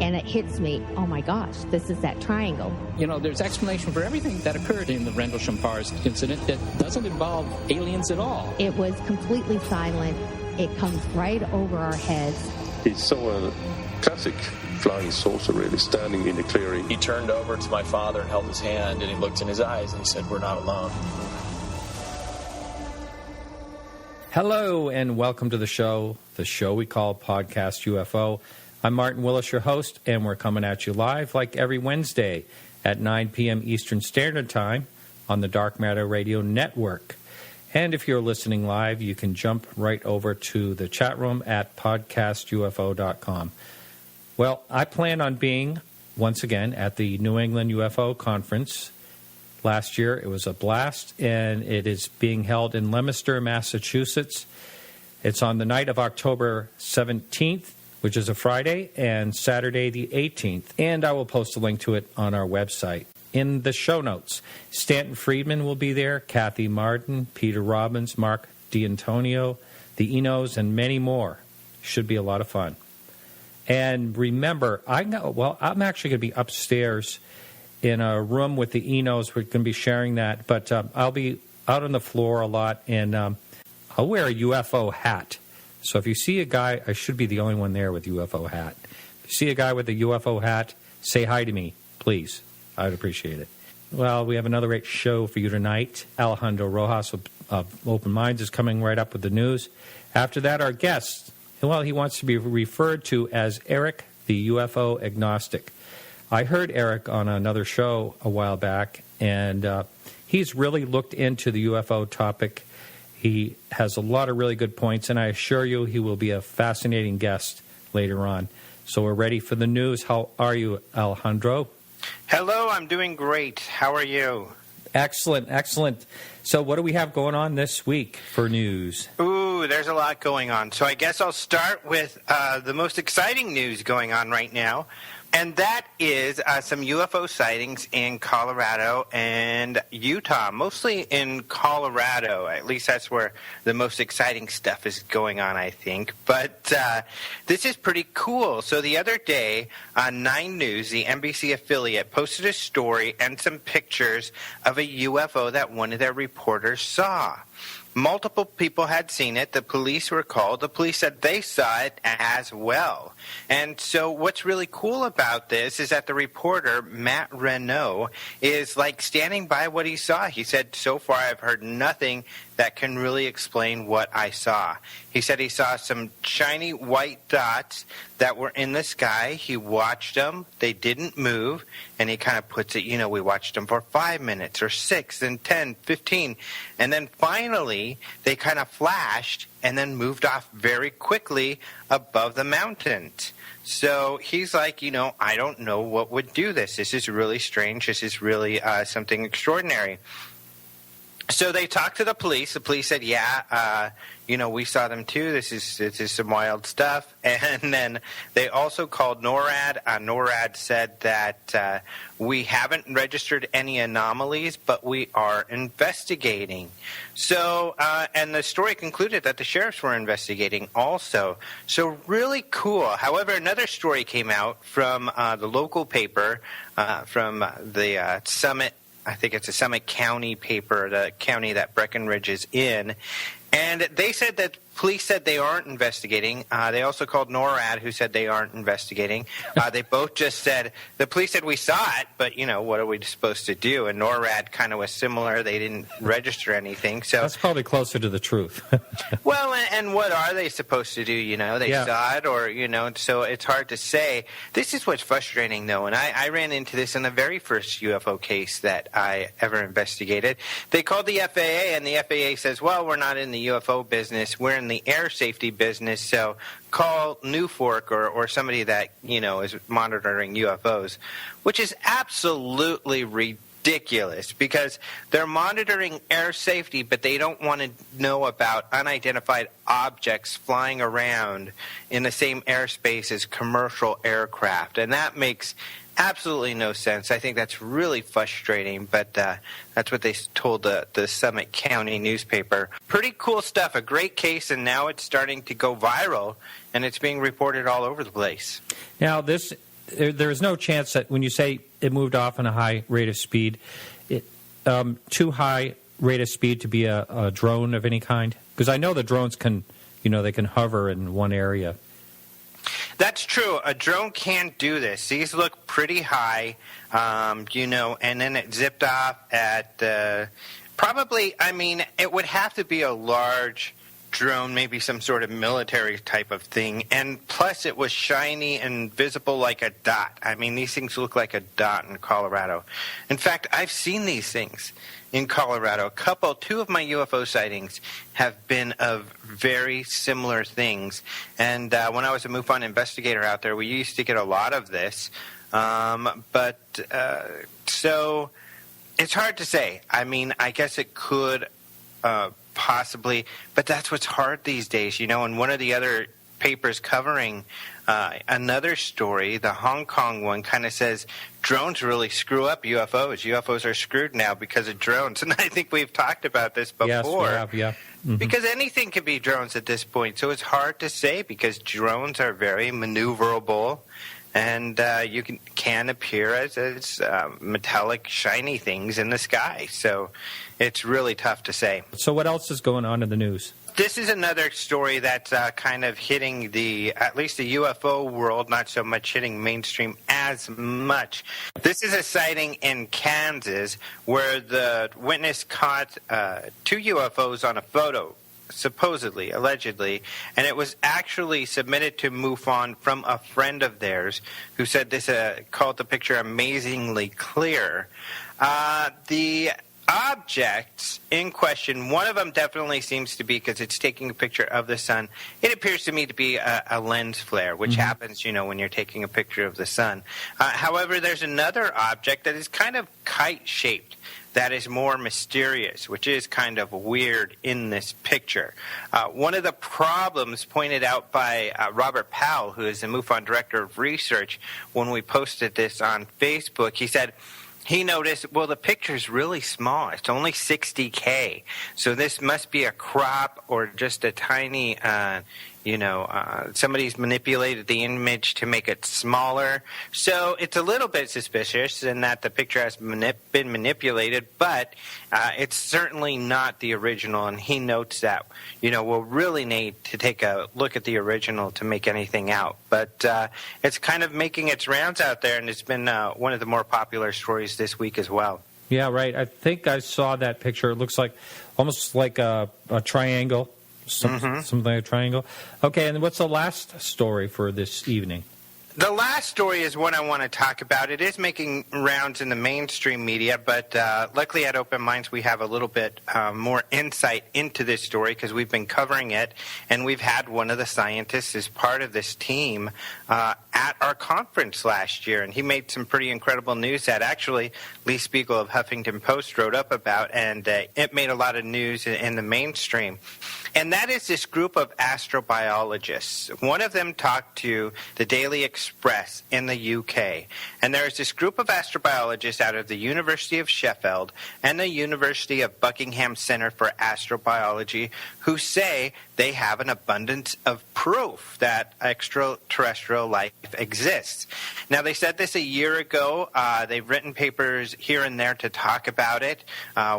And it hits me, oh my gosh, this is that triangle. You know, there's explanation for everything that occurred in the Rendlesham-Pars incident that doesn't involve aliens at all. It was completely silent. It comes right over our heads. He saw a classic flying saucer, really, standing in the clearing. He turned over to my father and held his hand, and he looked in his eyes, and he said, "We're not alone." Hello, and welcome to the show we call Podcast UFO. I'm Martin Willis, your host, and we're coming at you live like every Wednesday at 9 p.m. Eastern Standard Time on the Dark Matter Radio Network. And if you're listening live, you can jump right over to the chat room at podcastufo.com. Well, I plan on being, once again, at the New England UFO Conference. Last year, it was a blast, and it is being held in Leominster, Massachusetts. It's on the night of October 17th, which is a Friday, and Saturday the 18th. And I will post a link to it on our website. In the show notes, Stanton Friedman will be there, Kathy Martin, Peter Robbins, Mark D'Antonio, the Enos, and many more. Should be a lot of fun. And remember, I'm actually going to be upstairs in a room with the Enos. We're going to be sharing that, but I'll be out on the floor a lot, and I'll wear a UFO hat. So if you see a guy, I should be the only one there with UFO hat. If you see a guy with a UFO hat, say hi to me, please. I'd appreciate it. Well, we have another great show for you tonight. Alejandro Rojas of Open Minds is coming right up with the news. After that, our guest, well, he wants to be referred to as Eric, the UFO Agnostic. I heard Eric on another show a while back, and he's really looked into the UFO topic. He has a lot of really good points, and I assure you he will be a fascinating guest later on. So we're ready for the news. How are you, Alejandro? Hello, I'm doing great. How are you? Excellent, excellent. So what do we have going on this week for news? Ooh, there's a lot going on. So I guess I'll start with the most exciting news going on right now. And that is some UFO sightings in Colorado and Utah, mostly in Colorado. At least that's where the most exciting stuff is going on, I think. But this is pretty cool. So the other day, 9 News, the NBC affiliate, posted a story and some pictures of a UFO that one of their reporters saw. Multiple people had seen it. The police were called. The police said they saw it as well. And so what's really cool about this is that the reporter, Matt Renault, is like standing by what he saw. He said, so far I've heard nothing that can really explain what I saw. He said he saw some shiny white dots that were in the sky. He watched them. They didn't move. And he kind of puts it, we watched them for 5 minutes or 6 and 10, 15. And then finally, they kind of flashed and then moved off very quickly above the mountains. So he's like, I don't know what would do this. This is really strange. This is really something extraordinary. So they talked to the police. The police said, we saw them too. This is some wild stuff. And then they also called NORAD. NORAD said that we haven't registered any anomalies, but we are investigating. So, and the story concluded that the sheriffs were investigating also. So really cool. However, another story came out from the local paper, from the Summit. I think it's a Summit County paper, the county that Breckenridge is in. And they said that police said they aren't investigating. They also called NORAD, who said they aren't investigating. They both just said, the police said we saw it, but, what are we supposed to do? And NORAD kind of was similar. They didn't register anything. So that's probably closer to the truth. Well, and what are they supposed to do? They saw it or, so it's hard to say. This is what's frustrating, though, and I ran into this in the very first UFO case that I ever investigated. They called the FAA, and the FAA says, well, we're not in the UFO business. We're in the air safety business, so call Newfork or somebody that, is monitoring UFOs, which is absolutely ridiculous because they're monitoring air safety, but they don't want to know about unidentified objects flying around in the same airspace as commercial aircraft, and that makes absolutely no sense. I think that's really frustrating, but that's what they told the Summit County newspaper. Pretty cool stuff, a great case, and now it's starting to go viral, and it's being reported all over the place. Now, this there's no chance that when you say it moved off on a high rate of speed, too high rate of speed to be a drone of any kind? Because I know the drones can, they can hover in one area. That's true. A drone can't do this. These look pretty high, and then it zipped off at probably, it would have to be a large drone, maybe some sort of military type of thing, and plus it was shiny and visible like a dot. These things look like a dot in Colorado. In fact, I've seen these things in Colorado. Two of my UFO sightings have been of very similar things, and when I was a MUFON investigator out there, we used to get a lot of this, so it's hard to say. I guess it could possibly, but that's what's hard these days, and one of the other papers covering another story, the Hong Kong one, kind of says drones really screw up UFOs. UFOs are screwed now because of drones, and I think we've talked about this before. Yes, we have, yeah. Mm-hmm. Because anything can be drones at this point, so it's hard to say because drones are very maneuverable, and you can appear as metallic, shiny things in the sky. So it's really tough to say. So what else is going on in the news? This is another story that's kind of hitting at least the UFO world, not so much hitting mainstream as much. This is a sighting in Kansas where the witness caught 2 UFOs on a photo, supposedly, allegedly, and it was actually submitted to MUFON from a friend of theirs who said this called the picture amazingly clear. The objects in question, one of them definitely seems to be, because it's taking a picture of the sun, it appears to me to be a lens flare, which happens, when you're taking a picture of the sun. However, there's another object that is kind of kite-shaped that is more mysterious, which is kind of weird in this picture. One of the problems pointed out by Robert Powell, who is the MUFON Director of Research, when we posted this on Facebook, he said he noticed, the picture's really small. It's only 60K. So this must be a crop or just a tiny, somebody's manipulated the image to make it smaller. So it's a little bit suspicious in that the picture has been manipulated, but it's certainly not the original. And he notes that, we'll really need to take a look at the original to make anything out. But it's kind of making its rounds out there, and it's been one of the more popular stories this week as well. Yeah, right. I think I saw that picture. It looks like almost like a triangle. Something like a triangle. Okay, and what's the last story for this evening? The last story is one I want to talk about. It is making rounds in the mainstream media, but luckily at Open Minds we have a little bit more insight into this story because we've been covering it, and we've had one of the scientists as part of this team at our conference last year, and he made some pretty incredible news that actually Lee Spiegel of Huffington Post wrote up about, and it made a lot of news in the mainstream. And that is this group of astrobiologists. One of them talked to the Daily Express in the UK. And there is this group of astrobiologists out of the University of Sheffield and the University of Buckingham Center for Astrobiology who say they have an abundance of proof that extraterrestrial life exists. Now, they said this a year ago. They've written papers here and there to talk about it.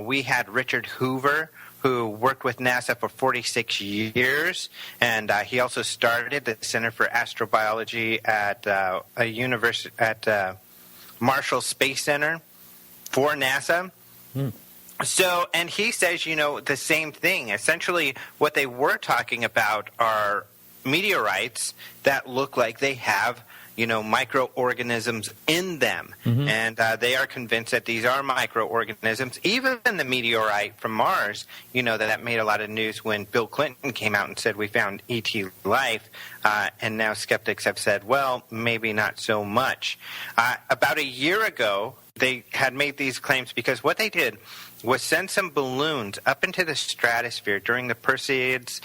We had Richard Hoover, who worked with NASA for 46 years, and he also started the Center for Astrobiology at Marshall Space Center for NASA. So, and he says, the same thing. Essentially, what they were talking about are meteorites that look like they have microorganisms in them. And they are convinced that these are microorganisms. Even the meteorite from Mars, that made a lot of news when Bill Clinton came out and said we found ET life. And now skeptics have said, well, maybe not so much. About a year ago, they had made these claims because what they did was send some balloons up into the stratosphere during the Perseids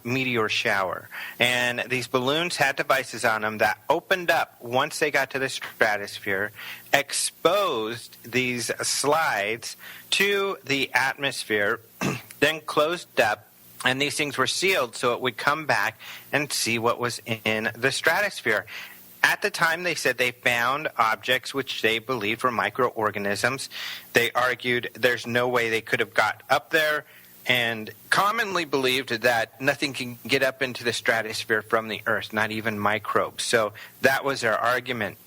meteor shower. And these balloons had devices on them that opened up once they got to the stratosphere, exposed these slides to the atmosphere, then closed up, and these things were sealed so it would come back and see what was in the stratosphere. At the time, they said they found objects which they believed were microorganisms. They argued there's no way they could have got up there, and commonly believed that nothing can get up into the stratosphere from the Earth, not even microbes. So that was their argument.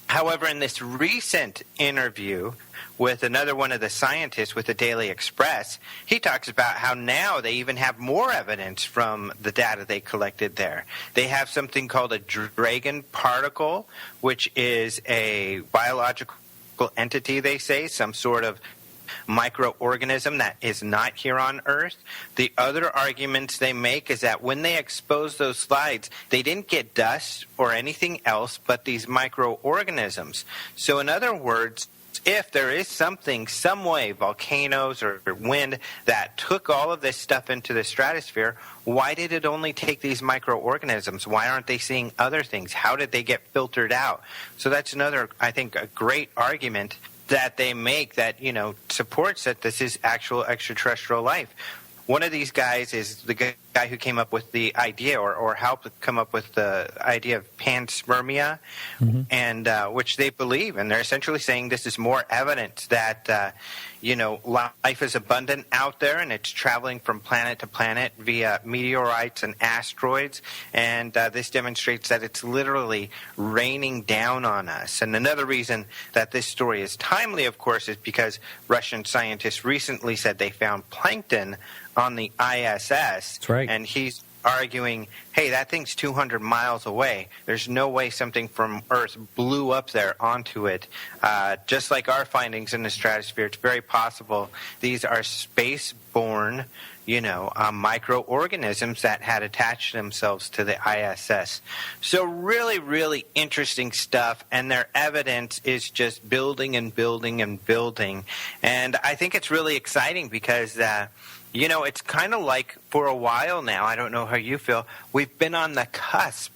However, in this recent interview with another one of the scientists with the Daily Express, he talks about how now they even have more evidence from the data they collected there. They have something called a dragon particle, which is a biological entity, they say, some sort of microorganism that is not here on Earth. The other arguments they make is that when they exposed those slides, they didn't get dust or anything else but these microorganisms. So in other words, if there is something, some way, volcanoes or wind that took all of this stuff into the stratosphere, why did it only take these microorganisms? Why aren't they seeing other things? How did they get filtered out? So that's another, I think, a great argument that they make that, you know, supports that this is actual extraterrestrial life. One of these guys is the guy who came up with the idea or helped come up with the idea of panspermia, and which they believe. And they're essentially saying this is more evidence that, you know, life is abundant out there and it's traveling from planet to planet via meteorites and asteroids. And this demonstrates that it's literally raining down on us. And another reason that this story is timely, of course, is because Russian scientists recently said they found plankton on the ISS. That's right. And he's arguing, hey, that thing's 200 miles away. There's no way something from Earth blew up there onto it. Just like our findings in the stratosphere, it's very possible these are space-borne, you know, microorganisms that had attached themselves to the ISS. So really, really interesting stuff, and their evidence is just building and building and building. And I think it's really exciting because you know, it's kind of like for a while now, I don't know how you feel, we've been on the cusp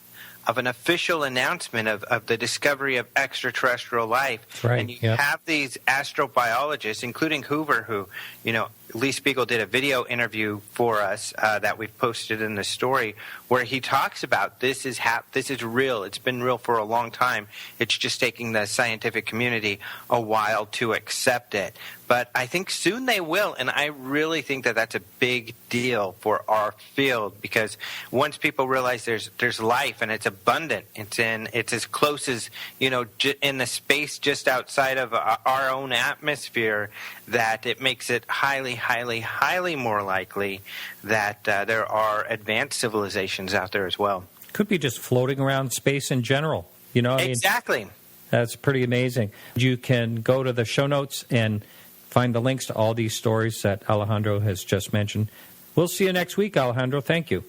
of an official announcement of the discovery of extraterrestrial life. That's right. And you have these astrobiologists, including Hoover, who, you know, Lee Spiegel did a video interview for us that we've posted in the story where he talks about this is real. It's been real for a long time. It's just taking the scientific community a while to accept it. But I think soon they will, and I really think that that's a big deal for our field because once people realize there's life and it's abundant, it's as close as, you know, in the space just outside of our own atmosphere, that it makes it highly, highly, highly more likely that there are advanced civilizations out there as well. Could be just floating around space in general, you know? Exactly. That's pretty amazing. You can go to the show notes and find the links to all these stories that Alejandro has just mentioned. We'll see you next week, Alejandro. Thank you.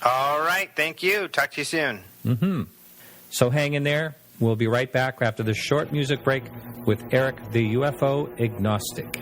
All right. Thank you. Talk to you soon. So hang in there. We'll be right back after this short music break with Eric, the UFO Agnostic.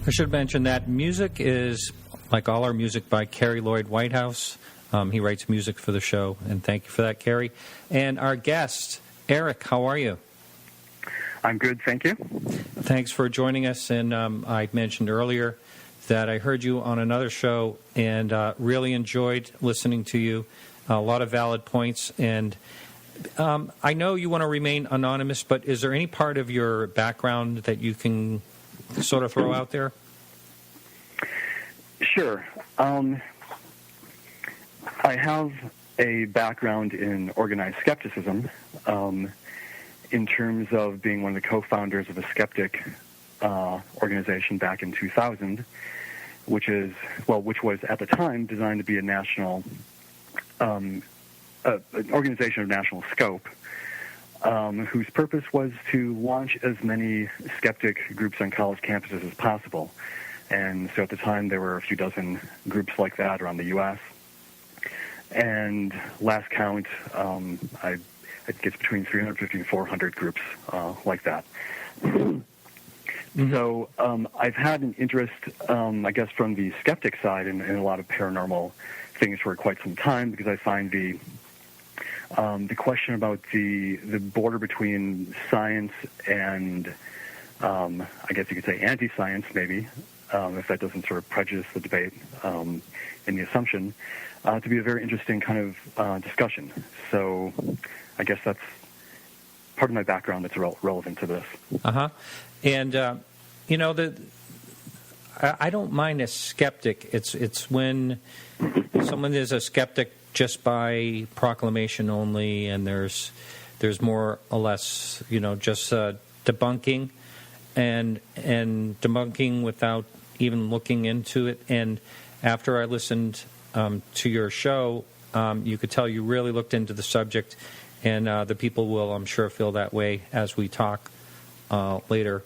I should mention that music is, like all our music, by Carrie Lloyd Whitehouse. He writes music for the show, and thank you for that, Carrie. And our guest, Eric, how are you? I'm good, thank you. Thanks for joining us. And I mentioned earlier that I heard you on another show and really enjoyed listening to you. A lot of valid points. And I know you want to remain anonymous, but is there any part of your background that you can sort of throw out there? Sure. I have a background in organized skepticism in terms of being one of the co-founders of a skeptic organization back in 2000, which was at the time designed to be a national, an organization of national scope, whose purpose was to launch as many skeptic groups on college campuses as possible. And so at the time, there were a few dozen groups like that around the U.S. And last count, I think it's between 350 and 400 groups like that. So I've had an interest, I guess, from the skeptic side in a lot of paranormal things for quite some time, because I find the question about the border between science and, I guess you could say, anti-science, maybe, if that doesn't sort of prejudice the debate in the assumption, to be a very interesting kind of discussion. So I guess that's part of my background that's relevant to this. And, I don't mind a skeptic. It's when someone is a skeptic just by proclamation only, and there's more or less, just debunking and debunking without even looking into it. And after I listened to your show, you could tell you really looked into the subject, and the people will, I'm sure, feel that way as we talk later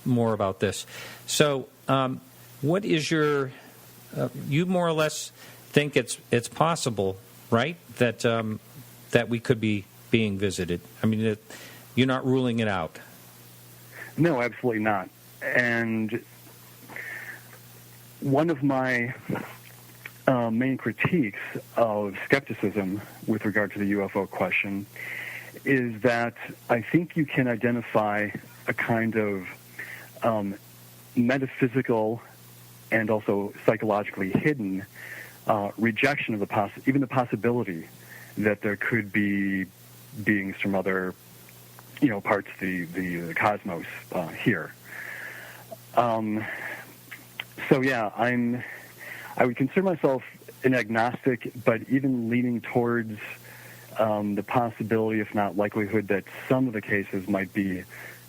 more about this. So what is your you more or less think it's possible, right, that we could be being visited? I mean, you're not ruling it out. No, absolutely not. And one of my main critiques of skepticism with regard to the UFO question is that I think you can identify a kind of metaphysical and also psychologically hidden rejection of even the possibility that there could be beings from other, parts of the cosmos here. So yeah, I would consider myself an agnostic, but even leaning towards the possibility, if not likelihood, that some of the cases might be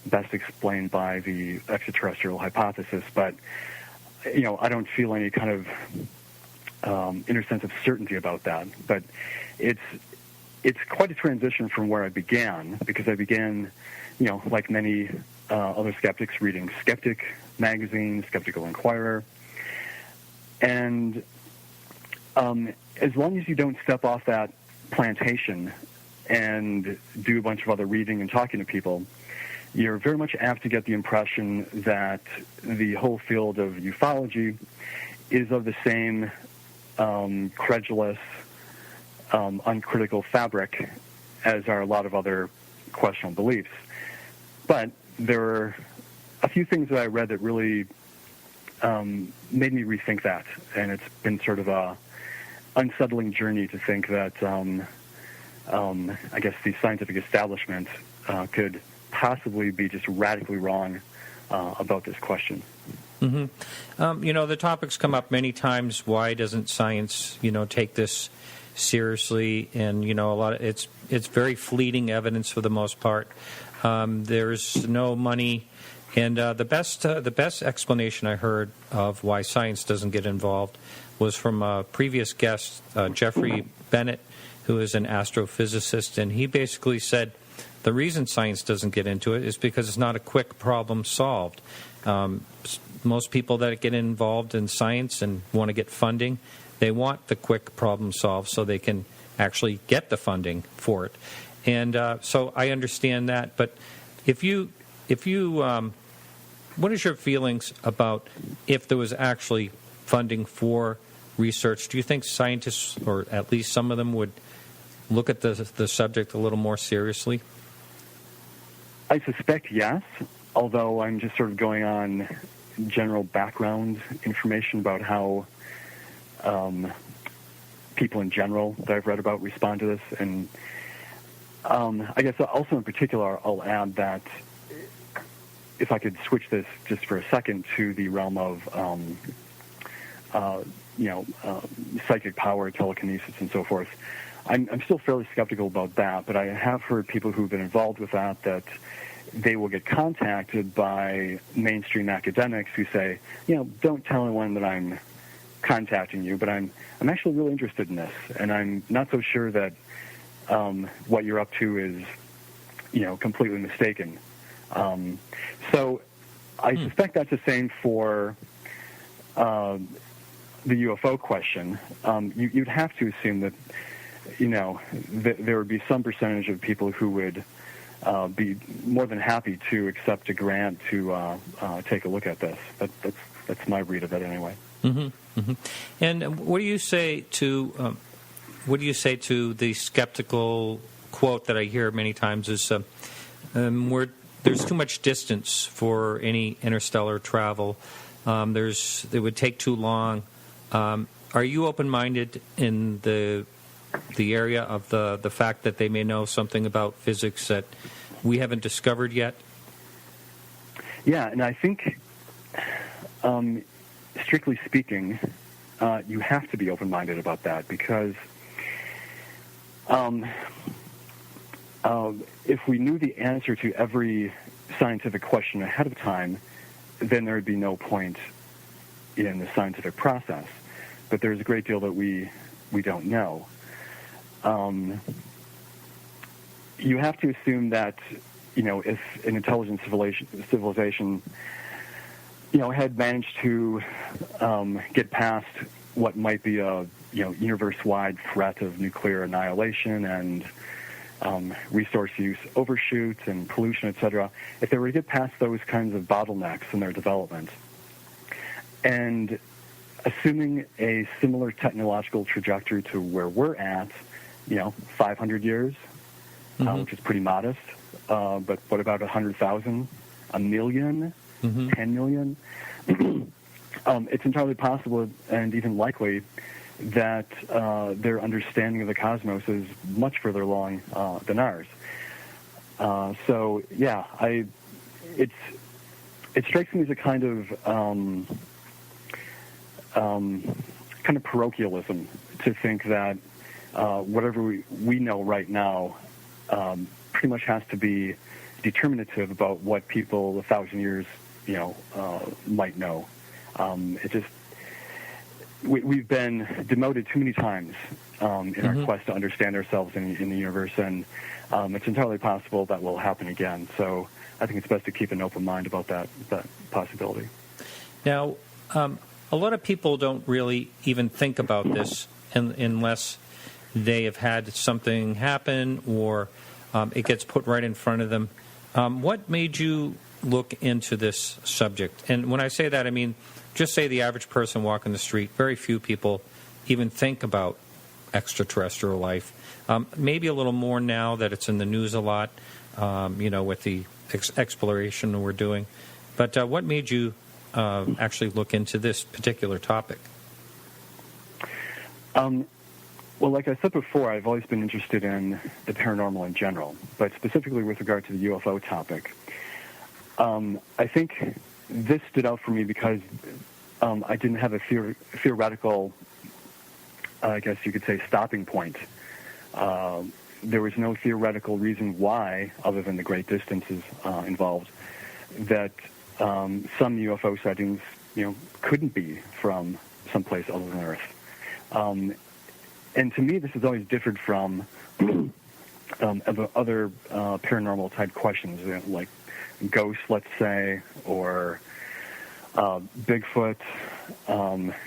best explained by the extraterrestrial hypothesis. But I don't feel any kind of inner sense of certainty about that. But it's quite a transition from where I began, because I began, like many other skeptics, reading Skeptic magazine, Skeptical Inquirer. And as long as you don't step off that plantation and do a bunch of other reading and talking to people, you're very much apt to get the impression that the whole field of ufology is of the same credulous, uncritical fabric as are a lot of other questionable beliefs. But there are a few things that I read that really made me rethink that, and it's been sort of a unsettling journey to think that I guess the scientific establishment could possibly be just radically wrong about this question. Mm-hmm. The topic's come up many times. Why doesn't science, take this seriously? And a lot of it's very fleeting evidence for the most part. There's no money, and the best explanation I heard of why science doesn't get involved was from a previous guest, Jeffrey Bennett, who is an astrophysicist, and he basically said the reason science doesn't get into it is because it's not a quick problem solved. Most people that get involved in science and want to get funding, they want the quick problem solved so they can actually get the funding for it. And so I understand that. But if you, what is your feelings about if there was actually funding for research? Do you think scientists, or at least some of them, would look at the subject a little more seriously? I suspect yes, although I'm just sort of going on general background information about how people in general that I've read about respond to this. And I guess also in particular, I'll add that if I could switch this just for a second to the realm of psychic power, telekinesis, and so forth, I'm still fairly skeptical about that, but I have heard people who've been involved with that they will get contacted by mainstream academics who say, don't tell anyone that I'm contacting you, but I'm actually really interested in this, and I'm not so sure that what you're up to is, completely mistaken. So I suspect that's the same for the UFO question. You'd have to assume that, there would be some percentage of people who would be more than happy to accept a grant to take a look at this. That's my read of it anyway. Mm-hmm, mm-hmm. And what do you say to the skeptical quote that I hear many times is where there's too much distance for any interstellar travel. It would take too long. Are you open-minded in the area of the fact that they may know something about physics that we haven't discovered yet? Yeah, and I think, strictly speaking, you have to be open-minded about that, because if we knew the answer to every scientific question ahead of time, then there would be no point in the scientific process. But there's a great deal that we don't know. You have to assume that, if an intelligent civilization, had managed to get past what might be a, universe-wide threat of nuclear annihilation and resource use overshoot and pollution, etc., if they were to get past those kinds of bottlenecks in their development, and assuming a similar technological trajectory to where we're at, 500 years, which is pretty modest, but what about 100,000, a million, 10 million? It's entirely possible and even likely that their understanding of the cosmos is much further along than ours. So, yeah, it strikes me as a kind of parochialism to think that whatever we know right now pretty much has to be determinative about what people 1,000 years, might know. We've been demoted too many times in our quest to understand ourselves in the universe, and it's entirely possible that will happen again. So I think it's best to keep an open mind about that possibility. Now, a lot of people don't really even think about this unless they have had something happen or it gets put right in front of them. What made you look into this subject? And when I say that, I mean, just say the average person walking the street, very few people even think about extraterrestrial life. Maybe a little more now that it's in the news a lot, with the exploration we're doing. But what made you actually look into this particular topic? Well, like I said before, I've always been interested in the paranormal in general, but specifically with regard to the UFO topic. I think this stood out for me because I didn't have a theoretical, I guess you could say, stopping point. There was no theoretical reason why, other than the great distances involved, that some UFO sightings, couldn't be from someplace other than Earth. And to me, this has always differed from other paranormal type questions, like ghosts, let's say, or Bigfoot,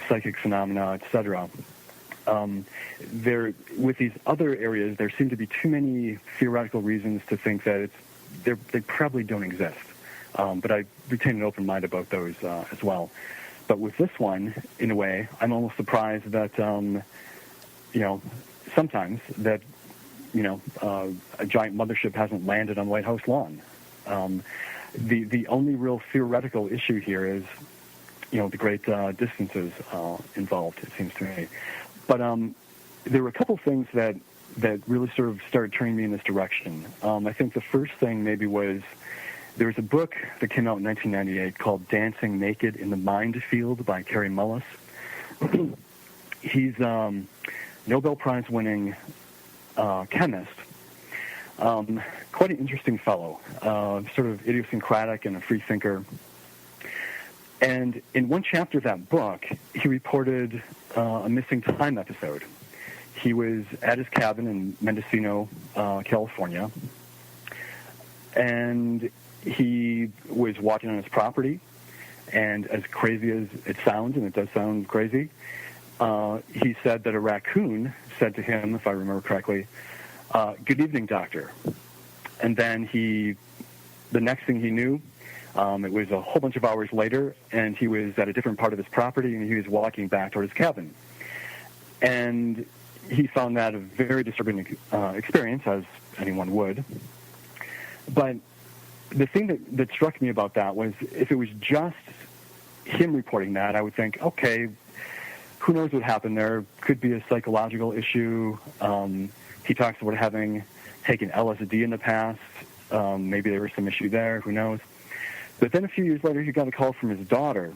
psychic phenomena, etc. With these other areas, there seem to be too many theoretical reasons to think that they probably don't exist. But I retain an open mind about those as well. But with this one, in a way, I'm almost surprised that, sometimes that, a giant mothership hasn't landed on White House lawn. The only real theoretical issue here is, the great distances involved, it seems to me. But there were a couple things that really sort of started turning me in this direction. I think the first thing maybe was there was a book that came out in 1998 called Dancing Naked in the Mind Field by Kerry Mullis. He's Nobel Prize-winning chemist Quite an interesting fellow, sort of idiosyncratic and a free thinker. And in one chapter of that book, he reported a missing time episode. He was at his cabin in Mendocino, California, and he was walking on his property, and as crazy as it sounds, and it does sound crazy, he said that a raccoon said to him, if I remember correctly, "Good evening, doctor." And then the next thing he knew, it was a whole bunch of hours later, and he was at a different part of his property, and he was walking back toward his cabin. And he found that a very disturbing experience, as anyone would. But the thing that struck me about that was, if it was just him reporting that, I would think, okay, who knows what happened there? Could be a psychological issue. He talks about having taken LSD in the past. Maybe there was some issue there. Who knows? But then a few years later, he got a call from his daughter,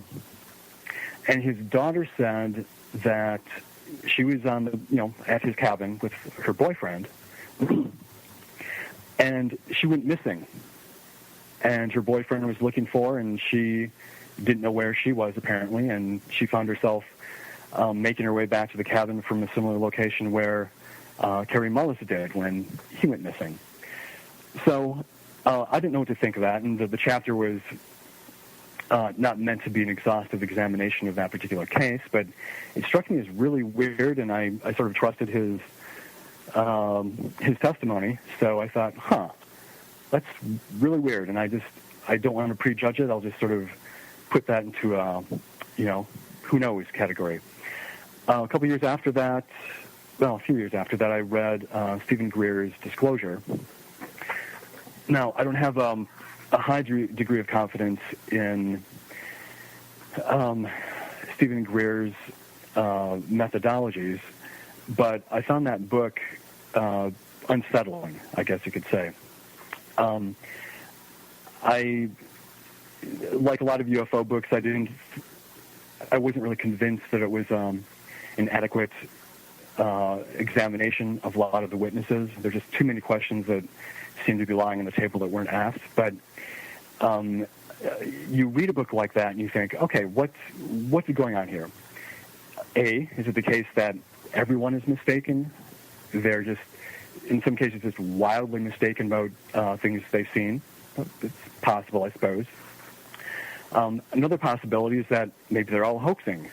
and his daughter said that she was at his cabin with her boyfriend, and she went missing. And her boyfriend was looking for her, and she didn't know where she was, apparently, and she found herself making her way back to the cabin from a similar location where Kerry Mullis did when he went missing. So I didn't know what to think of that, and the chapter was not meant to be an exhaustive examination of that particular case, but it struck me as really weird, and I sort of trusted his testimony. So I thought, that's really weird, and I don't want to prejudge it. I'll just sort of put that into who knows category. A few years after that, I read Stephen Greer's Disclosure. Now, I don't have a high degree of confidence in Stephen Greer's methodologies, but I found that book unsettling, I guess you could say. I, like a lot of UFO books, I wasn't really convinced that it was an adequate examination of a lot of the witnesses. There's just too many questions that seem to be lying on the table that weren't asked. But you read a book like that and you think, okay, what's going on here? A, is it the case that everyone is mistaken? They're just, in some cases, just wildly mistaken about things they've seen. It's possible, I suppose. Another possibility is that maybe they're all hoaxing.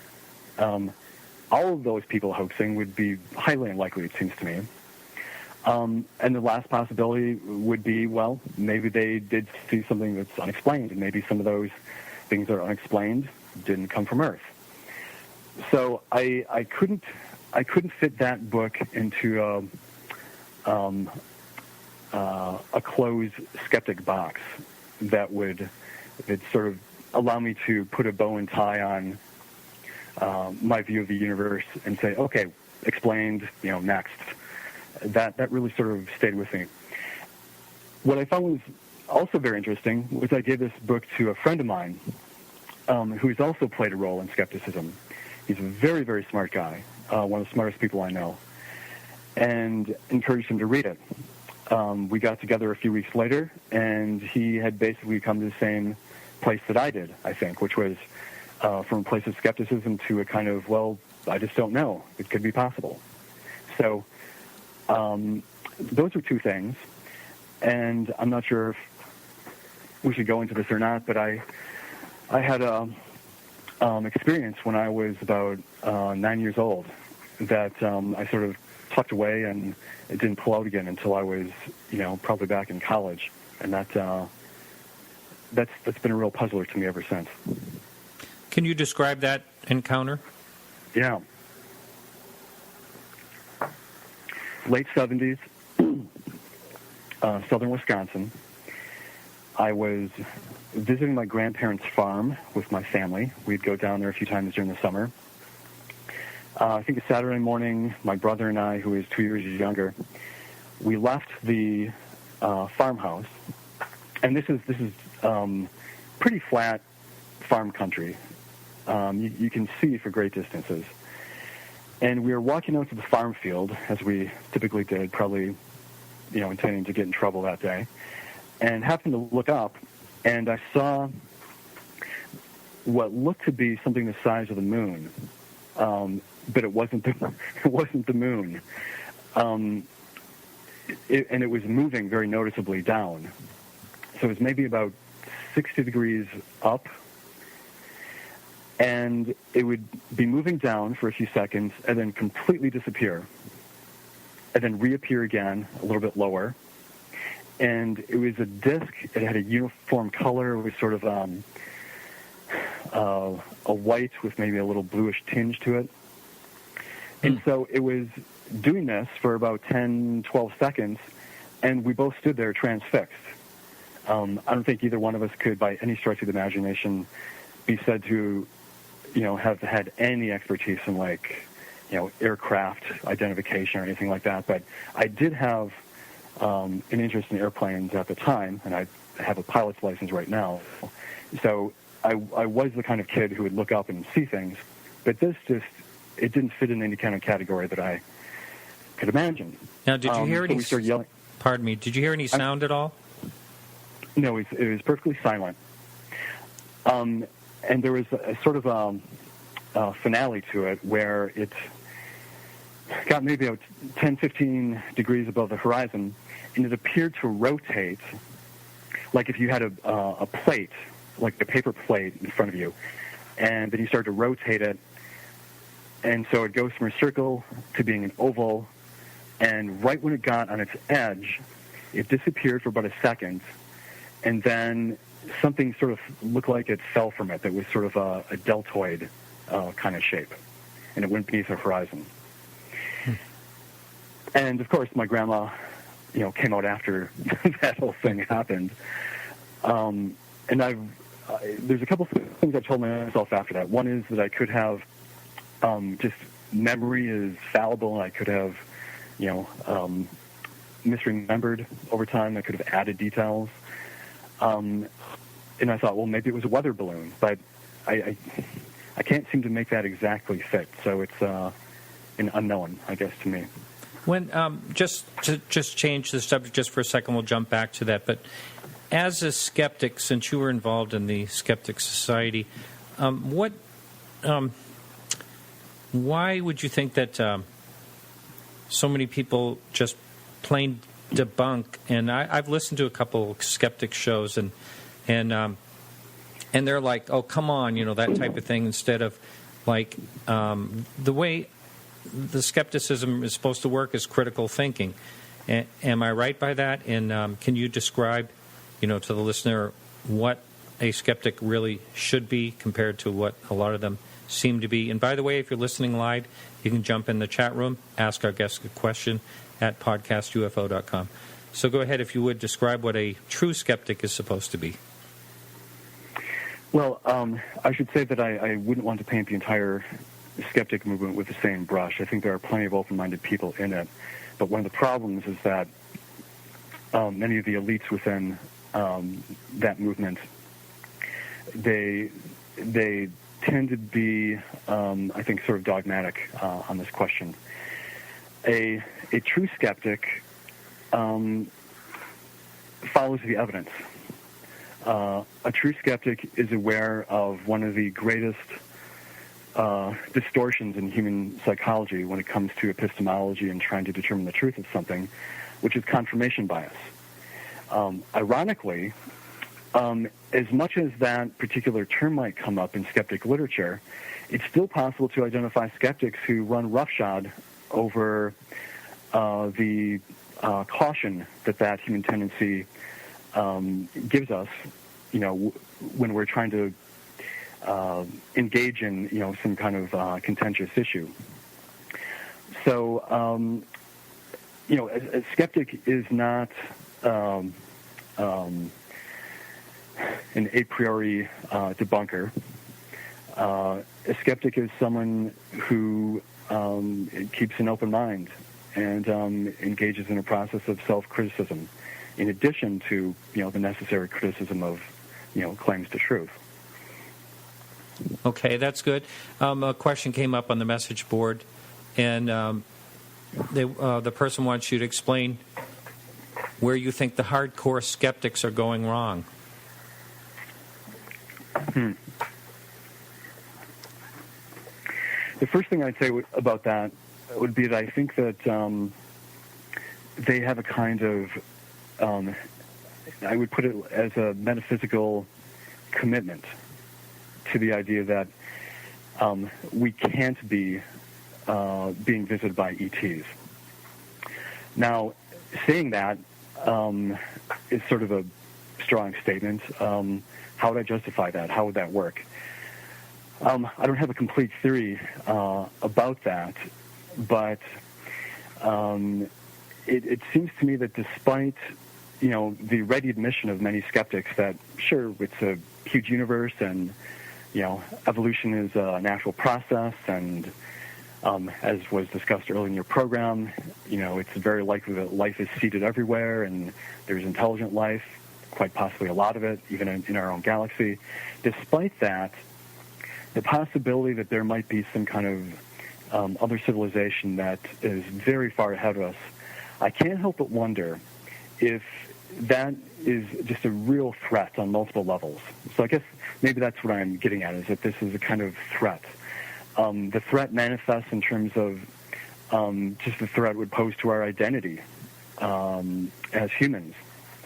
All of those people hoaxing would be highly unlikely, it seems to me. And the last possibility would be, well, maybe they did see something that's unexplained, and maybe some of those things that are unexplained didn't come from Earth. So I couldn't fit that book into a closed skeptic box that would sort of allow me to put a bow and tie on my view of the universe and say, okay, explained, next. That really sort of stayed with me. What I found was also very interesting was I gave this book to a friend of mine who's also played a role in skepticism. He's a very, very smart guy, one of the smartest people I know, and encouraged him to read it. We got together a few weeks later, and he had basically come to the same place that I did, I think, which was from a place of skepticism to a kind of, well, I just don't know. It could be possible. So those are two things, and I'm not sure if we should go into this or not, but I had a experience when I was about 9 years old that I sort of tucked away, and it didn't pull out again until I was, probably back in college, and that's been a real puzzler to me ever since. Can you describe that encounter? Yeah. Late 70s, southern Wisconsin. I was visiting my grandparents' farm with my family. We'd go down there a few times during the summer. I think a Saturday morning, my brother and I, who is 2 years younger, we left the farmhouse, and this is pretty flat farm country. You can see for great distances. And we were walking out to the farm field, as we typically did, probably intending to get in trouble that day, and happened to look up, and I saw what looked to be something the size of the moon, but it wasn't the moon, and it was moving very noticeably down. So it was maybe about 60 degrees up, and it would be moving down for a few seconds and then completely disappear, and then reappear again a little bit lower. And it was a disk. It had a uniform color. It was sort of a white with maybe a little bluish tinge to it. And so it was doing this for about 10, 12 seconds, and we both stood there transfixed. I don't think either one of us could, by any stretch of the imagination, be said to, have had any expertise in, aircraft identification or anything like that. But I did have an interest in airplanes at the time, and I have a pilot's license right now. So I was the kind of kid who would look up and see things, but this it didn't fit in any kind of category that I could imagine. Now, did you hear any? We started yelling. Pardon me. Did you hear any sound at all? No, it was perfectly silent. And there was a sort of a finale to it where it got maybe about 10, 15 degrees above the horizon, and it appeared to rotate like if you had a plate, like a paper plate in front of you, and then you start to rotate it, and so it goes from a circle to being an oval, and right when it got on its edge, it disappeared for about a second, and then something sort of looked like it fell from it that was sort of a deltoid kind of shape, and it went beneath the horizon. And, of course, my grandma, came out after that whole thing happened. And there's a couple of things I told myself after that. One is that I could have just memory is fallible, and I could have, misremembered over time. I could have added details. And I thought, well, maybe it was a weather balloon, but I can't seem to make that exactly fit. So it's an unknown, I guess, to me. When just change the subject just for a second, we'll jump back to that. But as a skeptic, since you were involved in the Skeptic Society, why would you think that so many people just plain debunk? And I've listened to a couple skeptic shows, and they're like, "Oh, come on," that type of thing. Instead of the way the skepticism is supposed to work is critical thinking. Am I right by that? And can you describe, to the listener, what a skeptic really should be compared to what a lot of them seem to be? And by the way, if you're listening live, you can jump in the chat room, ask our guest a question at podcastufo.com. So go ahead, if you would, describe what a true skeptic is supposed to be. Well, I should say that I wouldn't want to paint the entire skeptic movement with the same brush. I think there are plenty of open-minded people in it. But one of the problems is that many of the elites within that movement, they tend to be, I think, sort of dogmatic on this question. A true skeptic follows the evidence. A true skeptic is aware of one of the greatest distortions in human psychology when it comes to epistemology and trying to determine the truth of something, which is confirmation bias. Ironically, as much as that particular term might come up in skeptic literature, it's still possible to identify skeptics who run roughshod over the caution that human tendency gives us, when we're trying to engage in, some kind of contentious issue. So, a skeptic is not an a priori debunker. A skeptic is someone who keeps an open mind and engages in a process of self-criticism, in addition to, the necessary criticism of, claims to truth. Okay, that's good. A question came up on the message board, and the person wants you to explain where you think the hardcore skeptics are going wrong. The first thing I'd say about that would be that I think that they have a kind of, I would put it as a metaphysical commitment to the idea that we can't be being visited by ETs. Now, saying that is sort of a strong statement. How would I justify that? How would that work? I don't have a complete theory about that, but it seems to me that despite, the ready admission of many skeptics that, sure, it's a huge universe and, evolution is a natural process and, as was discussed earlier in your program, it's very likely that life is seeded everywhere and there's intelligent life, quite possibly a lot of it, even in our own galaxy. Despite that, the possibility that there might be some kind of other civilization that is very far ahead of us, I can't help but wonder if that is just a real threat on multiple levels. So I guess maybe that's what I'm getting at, is that this is a kind of threat. The threat manifests in terms of just the threat it would pose to our identity as humans.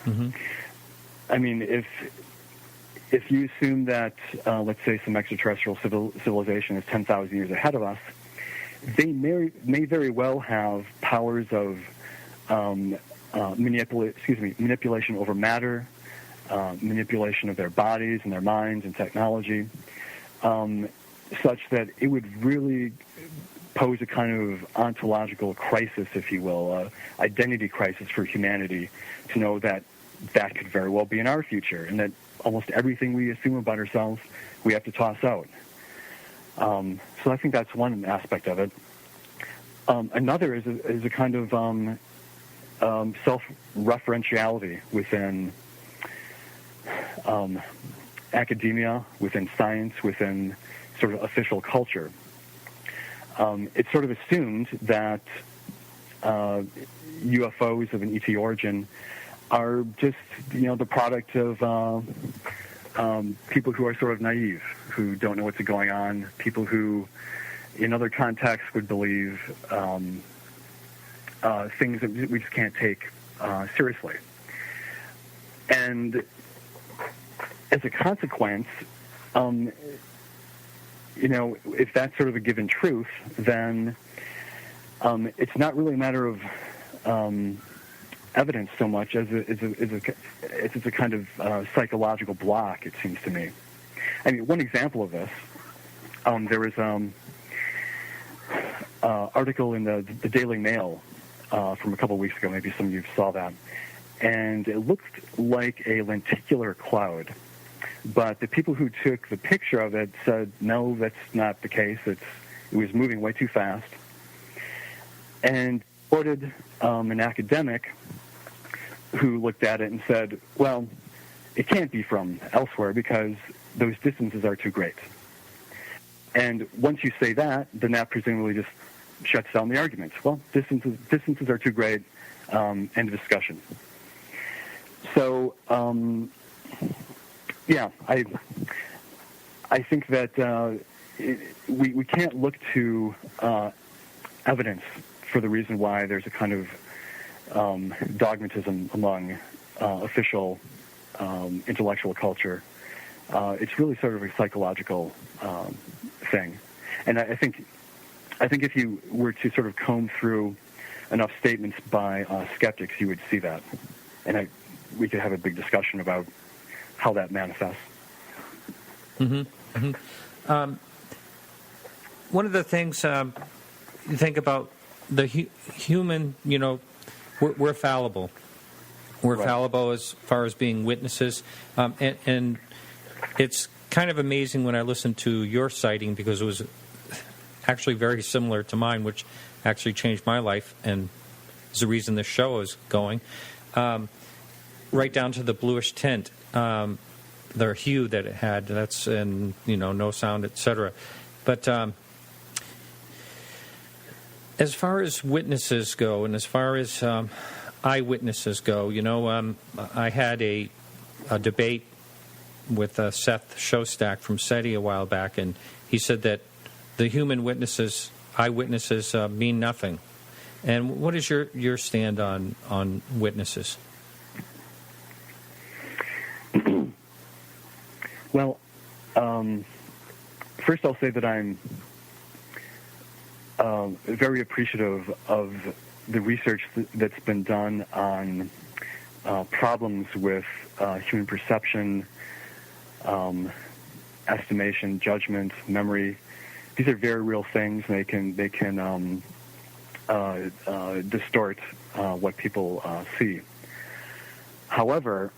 Mm-hmm. I mean, if you assume that, let's say, some extraterrestrial civilization is 10,000 years ahead of us, they may very well have powers of manipulation over matter, manipulation of their bodies and their minds and technology, such that it would really pose a kind of ontological crisis, if you will, identity crisis for humanity, to know that that could very well be in our future, and that almost everything we assume about ourselves we have to toss out. So I think that's one aspect of it. Another is a kind of self-referentiality within academia, within science, within sort of official culture. It's sort of assumed that UFOs of an ET origin are just, the product of people who are sort of naive, who don't know what's going on, people who, in other contexts, would believe things that we just can't take seriously. And as a consequence, if that's sort of a given truth, then it's not really a matter of evidence so much as it's a kind of psychological block, it seems to me. I mean, one example of this, there was an article in the Daily Mail from a couple of weeks ago, maybe some of you saw that, and it looked like a lenticular cloud. But the people who took the picture of it said, no, that's not the case. It was moving way too fast. And quoted an academic who looked at it and said, well, it can't be from elsewhere because those distances are too great. And once you say that, then that presumably just shuts down the argument. Well, distances are too great, end of discussion. So, yeah, I think that we can't look to evidence for the reason why there's a kind of dogmatism among official intellectual culture. It's really sort of a psychological thing, and I think if you were to sort of comb through enough statements by skeptics, you would see that, and we could have a big discussion about how that manifests. Mm-hmm. Mm-hmm. One of the things you think about the human, we're fallible. We're right. Fallible as far as being witnesses, and it's kind of amazing when I listen to your sighting, because it was actually very similar to mine, which actually changed my life and is the reason this show is going. Right down to the bluish tint, the hue that it had. That's no sound, etc. But as far as witnesses go, and as far as eyewitnesses go, I had a debate with Seth Shostak from SETI a while back, and he said that the human eyewitnesses mean nothing. And what is your stand on witnesses? Well, first I'll say that I'm very appreciative of the research that's been done on problems with human perception, estimation, judgment, memory. These are very real things. They can distort what people see. However,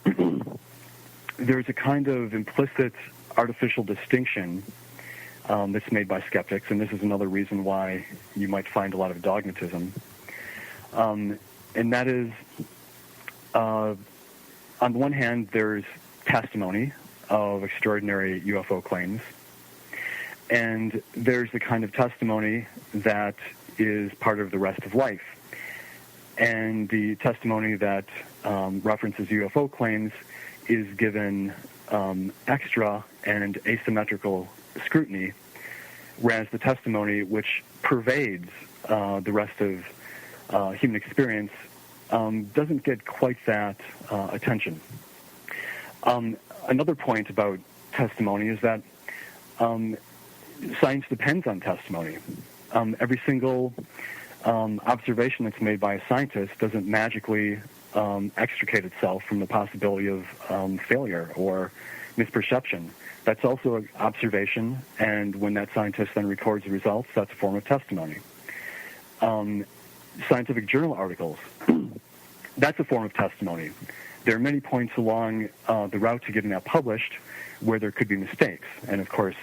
there's a kind of implicit artificial distinction that's made by skeptics, and this is another reason why you might find a lot of dogmatism. And that is, on the one hand, there's testimony of extraordinary UFO claims, and there's the kind of testimony that is part of the rest of life. And the testimony that references UFO claims is given extra and asymmetrical scrutiny, whereas the testimony which pervades the rest of human experience doesn't get quite that attention. Another point about testimony is that science depends on testimony. Every single observation that's made by a scientist doesn't magically extricate itself from the possibility of failure or misperception. That's also an observation, and when that scientist then records the results, that's a form of testimony. Scientific journal articles, that's a form of testimony. There are many points along the route to getting that published where there could be mistakes, and of course,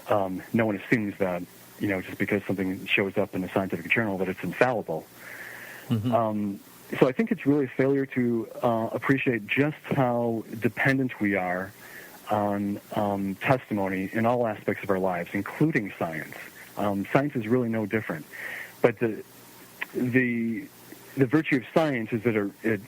no one assumes that, just because something shows up in a scientific journal that it's infallible. Mm-hmm. So I think it's really a failure to appreciate just how dependent we are on testimony in all aspects of our lives, including science. Science is really no different. But the virtue of science is that it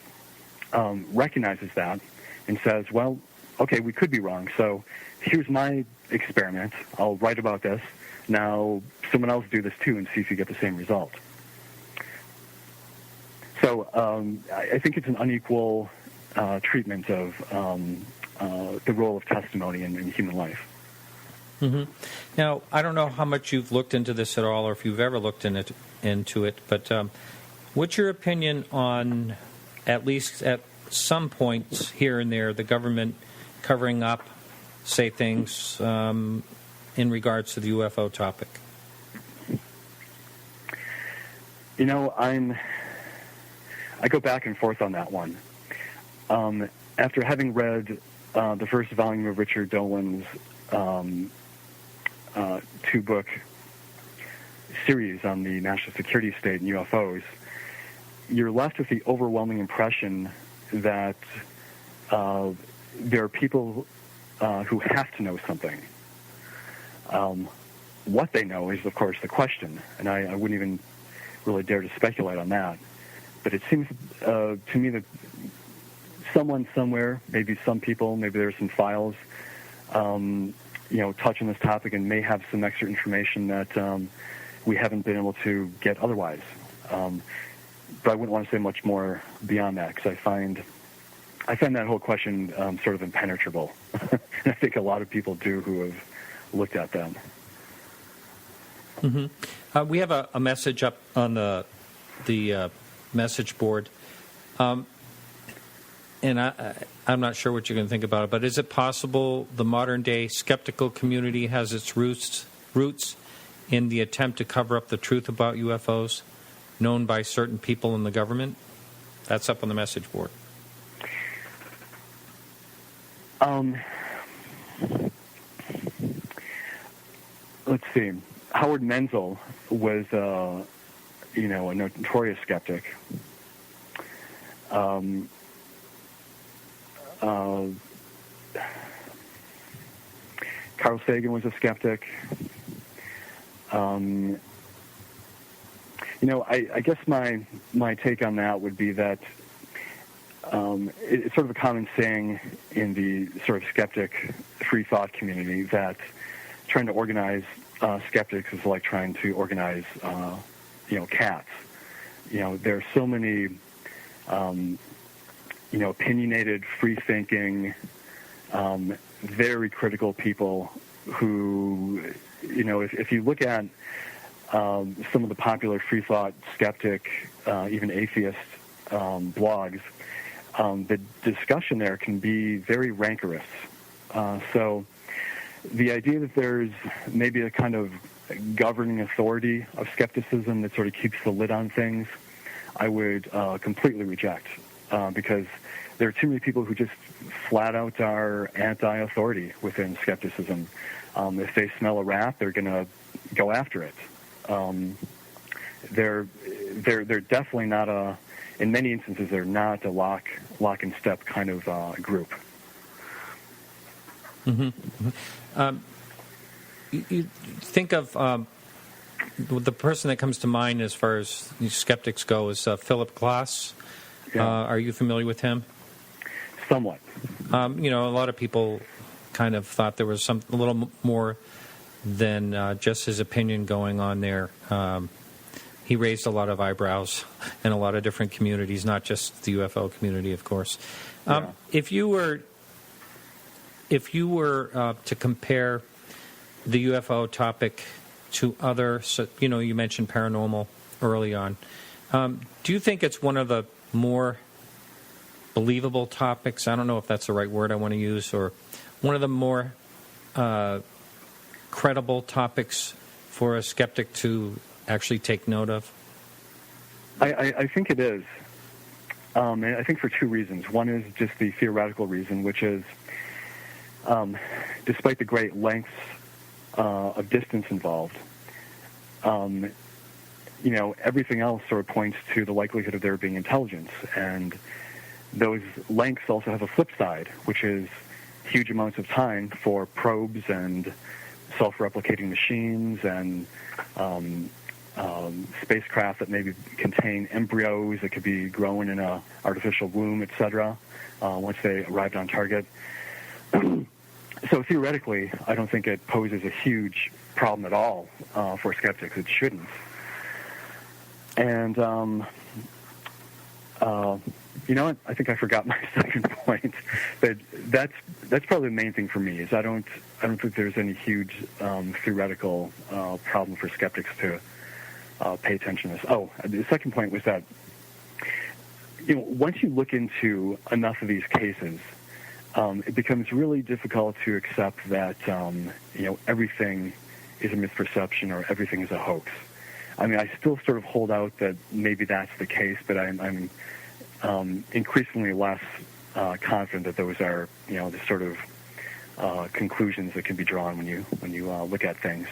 recognizes that and says, well, okay, we could be wrong, so here's my experiment. I'll write about this. Now someone else do this too and see if you get the same result. So I think it's an unequal treatment of the role of testimony in human life. Mm-hmm. Now, I don't know how much you've looked into this at all or if you've ever looked into it, but what's your opinion on, at least at some points here and there, the government covering up, say, things in regards to the UFO topic? I go back and forth on that one. After having read the first volume of Richard Dolan's two-book series on the national security state and UFOs, you're left with the overwhelming impression that there are people who have to know something. What they know is, of course, the question, and I wouldn't even really dare to speculate on that. But it seems to me that someone somewhere, maybe some people, maybe there's some files, touch on this topic and may have some extra information that we haven't been able to get otherwise. But I wouldn't want to say much more beyond that because I find that whole question sort of impenetrable. And I think a lot of people do who have looked at them. Mm-hmm. We have a message up on the message board, and I'm not sure what you're going to think about it, but is it possible the modern-day skeptical community has its roots in the attempt to cover up the truth about UFOs known by certain people in the government? That's up on the message board. Let's see. Howard Menzel was a notorious skeptic. Carl Sagan was a skeptic. I guess my take on that would be that it's sort of a common saying in the sort of skeptic free thought community that trying to organize skeptics is like trying to organize, cats. There are so many, opinionated, free-thinking, very critical people who, if you look at some of the popular free thought skeptic, even atheist blogs, the discussion there can be very rancorous. So the idea that there's maybe a kind of governing authority of skepticism that sort of keeps the lid on things, I would completely reject, because there are too many people who just flat out are anti-authority within skepticism. If they smell a rat, they're going to go after it. They're definitely not in many instances, they're not a lock and step kind of group. Mm-hmm. Mm-hmm. You think of the person that comes to mind as far as skeptics go is Philip Glass. Yeah. Are you familiar with him? Somewhat. A lot of people kind of thought there was a little more than just his opinion going on there. He raised a lot of eyebrows in a lot of different communities, not just the UFO community, of course. Yeah. If you were to compare the UFO topic to other, you mentioned paranormal early on. Do you think it's one of the more believable topics? I don't know if that's the right word I want to use, or one of the more credible topics for a skeptic to actually take note of? I think it is. And I think for two reasons. One is just the theoretical reason, which is despite the great lengths of distance involved, everything else sort of points to the likelihood of there being intelligence. And those lengths also have a flip side, which is huge amounts of time for probes and self-replicating machines and spacecraft that maybe contain embryos that could be grown in an artificial womb, etc., once they arrived on target. So theoretically, I don't think it poses a huge problem at all for skeptics. It shouldn't. And you know what? I think I forgot my second point. But that's probably the main thing for me. Is I don't think there's any huge theoretical problem for skeptics to pay attention to this. Oh, the second point was that once you look into enough of these cases, it becomes really difficult to accept that everything is a misperception or everything is a hoax. I mean, I still sort of hold out that maybe that's the case, but I'm increasingly less confident that those are the sort of conclusions that can be drawn when you look at things.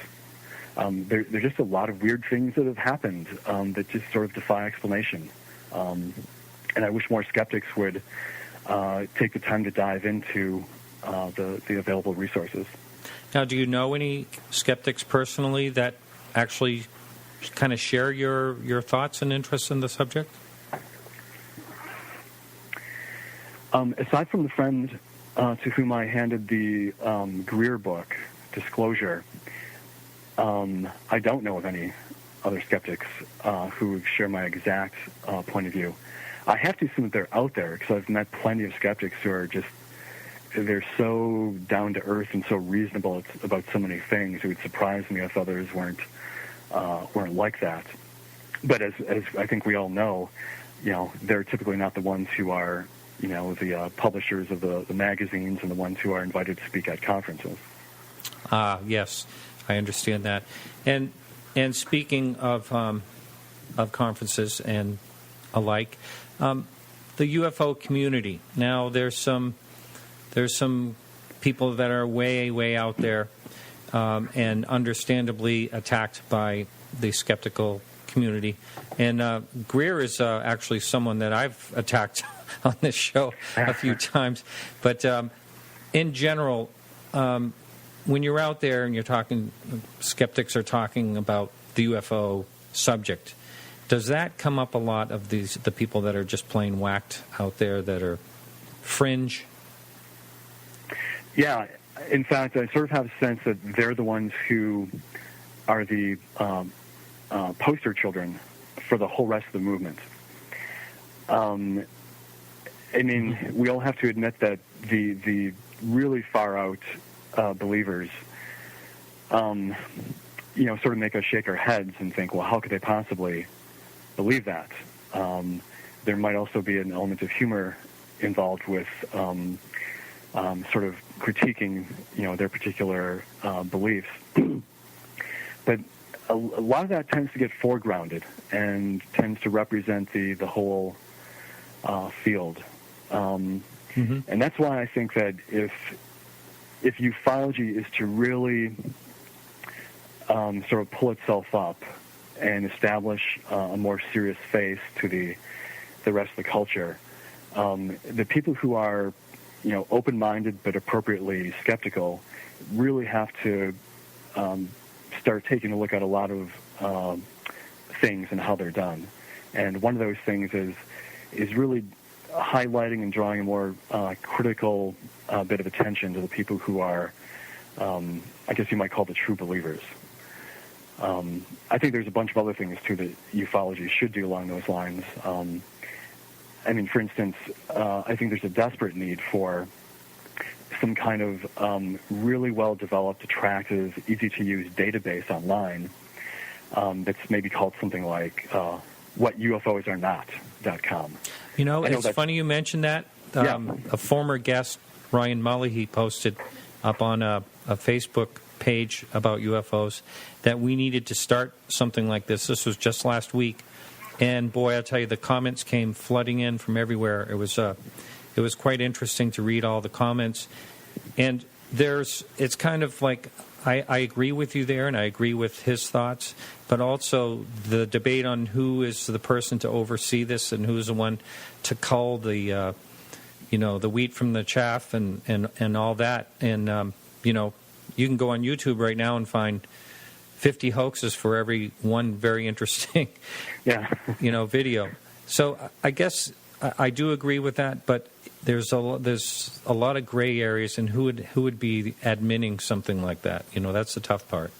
There are just a lot of weird things that have happened that just sort of defy explanation, and I wish more skeptics would take the time to dive into the available resources. Now, do you know any skeptics personally that actually kind of share your thoughts and interests in the subject? Aside from the friend to whom I handed the Greer book, Disclosure, I don't know of any other skeptics who share my exact point of view. I have to assume that they're out there because I've met plenty of skeptics who are they're so down to earth and so reasonable about so many things. It would surprise me if others weren't like that. But as I think we all know, they're typically not the ones who are the publishers of the magazines and the ones who are invited to speak at conferences. Yes, I understand that. And speaking of conferences and alike, the UFO community. Now, there's some people that are way out there, and understandably attacked by the skeptical community. And Greer is actually someone that I've attacked on this show a few times. But in general, when you're out there and you're talking, skeptics are talking about the UFO subject, Does that come up a lot of the people that are just plain whacked out there that are fringe? Yeah. In fact, I sort of have a sense that they're the ones who are the poster children for the whole rest of the movement. I mean, we all have to admit that the really far out believers, sort of make us shake our heads and think, well, how could they possibly believe that? There might also be an element of humor involved with sort of critiquing, their particular beliefs. But a lot of that tends to get foregrounded and tends to represent the whole field. And that's why I think that if ufology is to really sort of pull itself up and establish a more serious face to the rest of the culture, the people who are, open-minded but appropriately skeptical really have to start taking a look at a lot of things and how they're done. And one of those things is really highlighting and drawing a more critical bit of attention to the people who are, I guess you might call the true believers. I think there's a bunch of other things, too, that ufology should do along those lines. I mean, for instance, I think there's a desperate need for some kind of really well-developed, attractive, easy-to-use database online that's maybe called something like whatUFOsAreNot.com. It's funny you mentioned that. A former guest, Ryan Mully, posted up on a Facebook page about UFOs that we needed to start something like this. This was just last week. And boy, I'll tell you, the comments came flooding in from everywhere. It was quite interesting to read all the comments. And it's kind of like, I agree with you there, and I agree with his thoughts, but also the debate on who is the person to oversee this and who's the one to cull the wheat from the chaff and all that. And, you can go on YouTube right now and find 50 hoaxes for every one very interesting, video. So I guess I do agree with that, but there's a lot of gray areas in who would be admitting something like that. That's the tough part.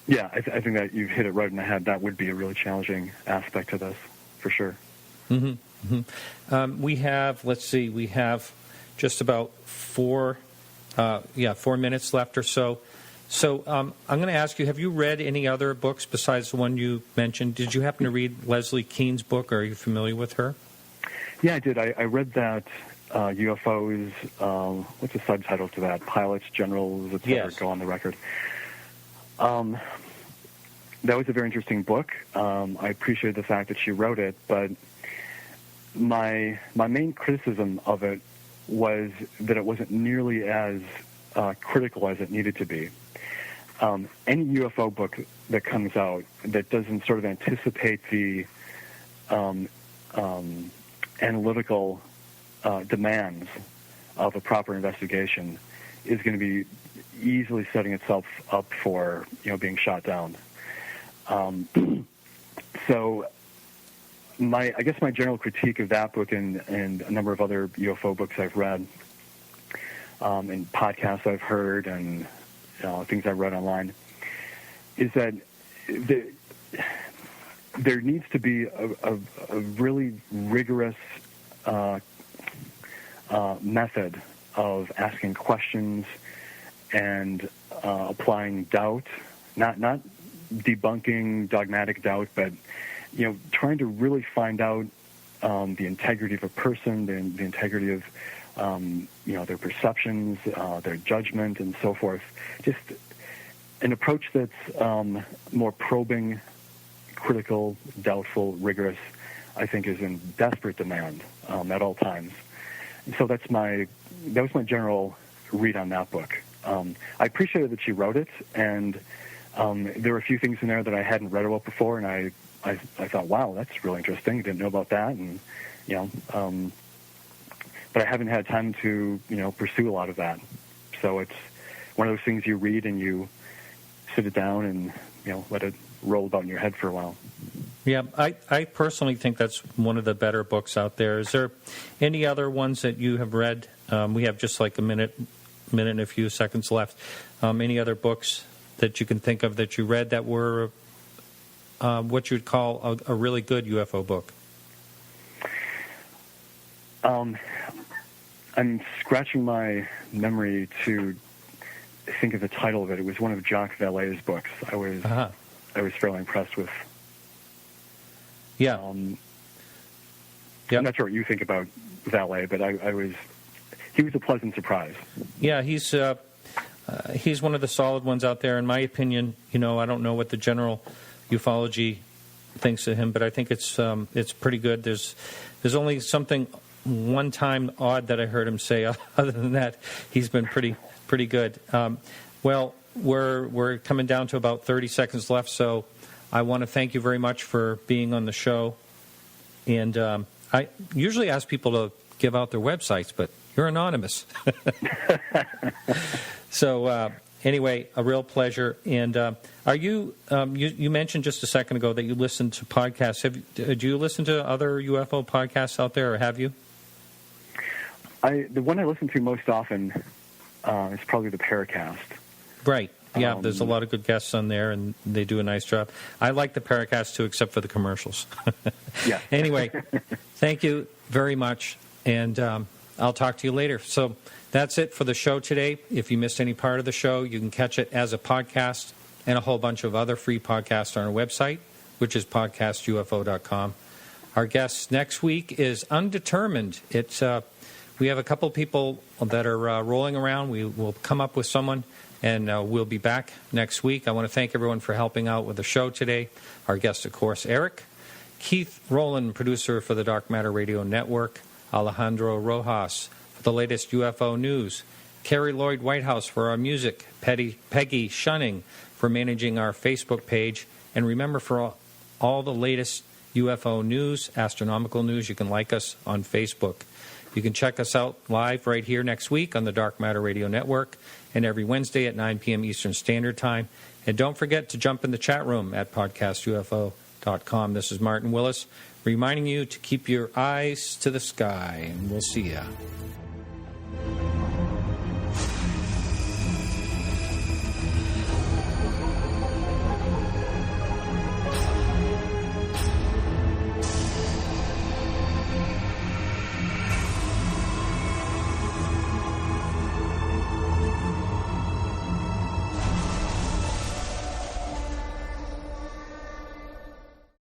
Yeah, I think that you've hit it right in the head. That would be a really challenging aspect to this, for sure. Mm-hmm. Mm-hmm. We have just about 4 minutes left or so. So I'm going to ask you, have you read any other books besides the one you mentioned? Did you happen to read Leslie Kean's book? Are you familiar with her? Yeah, I did. I read that UFOs, what's the subtitle to that? Pilots, generals, etc. Yes. Go on the record. That was a very interesting book. I appreciated the fact that she wrote it, but my main criticism of it was that it wasn't nearly as critical as it needed to be. Any UFO book that comes out that doesn't sort of anticipate the analytical demands of a proper investigation is going to be easily setting itself up for being shot down. So I guess my general critique of that book and a number of other UFO books I've read, and podcasts I've heard, and things I've read online, is that there needs to be a really rigorous method of asking questions and applying doubt, not debunking dogmatic doubt, but trying to really find out the integrity of a person, the integrity of their perceptions, their judgment, and so forth. Just an approach that's more probing, critical, doubtful, rigorous, I think is in desperate demand at all times. And so that was my general read on that book. I appreciated that she wrote it, and there were a few things in there that I hadn't read about before, and I thought, wow, that's really interesting. I didn't know about that, and but I haven't had time to pursue a lot of that. So it's one of those things you read and you sit it down and let it roll about in your head for a while. Yeah, I personally think that's one of the better books out there. Is there any other ones that you have read? We have just like a minute and a few seconds left. Any other books that you can think of that you read that were what you would call a really good UFO book? I'm scratching my memory to think of the title of it. It was one of Jacques Vallée's books. I was fairly impressed with. Yeah. I'm not sure what you think about Vallée, but he was a pleasant surprise. Yeah, he's one of the solid ones out there, in my opinion. I don't know what the general ufology thinks of him, but I think it's pretty good. There's only something one time odd that I heard him say. Other than that, he's been pretty good. Well, we're coming down to about 30 seconds left, so I want to thank you very much for being on the show. And I usually ask people to give out their websites, but you're anonymous. So anyway, a real pleasure. And are you mentioned just a second ago that you listen to podcasts. Do you listen to other UFO podcasts out there, or have you? The one I listen to most often is probably the Paracast. Right. Yeah, there's a lot of good guests on there, and they do a nice job. I like the Paracast, too, except for the commercials. Yeah. Anyway, thank you very much, and I'll talk to you later. So that's it for the show today. If you missed any part of the show, you can catch it as a podcast and a whole bunch of other free podcasts on our website, which is podcastufo.com. Our guest next week is undetermined. We have a couple people that are rolling around. We will come up with someone, and we'll be back next week. I want to thank everyone for helping out with the show today. Our guest, of course, Eric. Keith Rowland, producer for the Dark Matter Radio Network. Alejandro Rojas for the latest UFO news. Carrie Lloyd Whitehouse for our music. Peggy Shunning for managing our Facebook page. And remember, for all the latest UFO news, astronomical news, you can like us on Facebook. You can check us out live right here next week on the Dark Matter Radio Network and every Wednesday at 9 p.m. Eastern Standard Time. And don't forget to jump in the chat room at podcastufo.com. This is Martin Willis reminding you to keep your eyes to the sky, and we'll see ya.